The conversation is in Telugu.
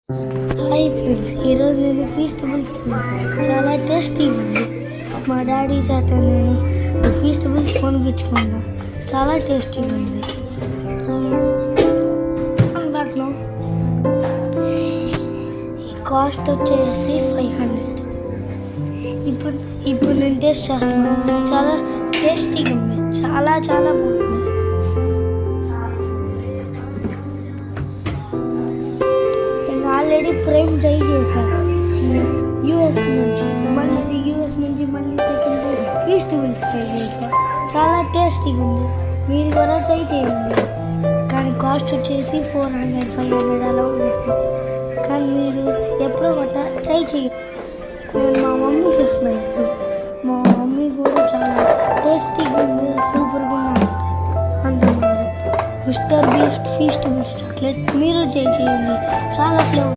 హాయ్ ఫ్రెండ్స్, ఈరోజు నేను ఫీస్టబుల్స్ చాలా టేస్టీగా ఉంది. మా డాడీ చేత నేను ఫీస్టబుల్స్ కొనిపించుకున్నా. చాలా టేస్టీగా ఉంది. బట్లో ఈ కాస్ట్ వచ్చేసి 500. ఇప్పుడు నేను టేస్ట్ చేస్తున్నాను. చాలా టేస్టీగా ఉంది. చాలా బాగుంది. ఆల్రెడీ ప్రైమ్ ట్రై చేశాను యూఎస్ నుంచి మళ్ళీ సెకండ్ టైం ఫీస్టబుల్స్ ట్రై చేశాను. చాలా టేస్టీగా ఉంది. మీరు కూడా ట్రై చేయండి. కానీ కాస్ట్ వచ్చేసి 400-500 అలా ఉంటుంది. కానీ మీరు ఎప్పుడో ఒకట ట్రై చేయండి. నేను మా మమ్మీకి ఇస్తున్నాను. ఇప్పుడు మా మమ్మీ కూడా చాలా టేస్టీగా ఉంది, సూపర్గా ఉంది అంటున్నారు. మిస్టర్ బీస్ట్ ఫీస్టబుల్స్ చాక్లెట్ మీరు ట్రై చేయండి. చాలా ఫ్లేవర్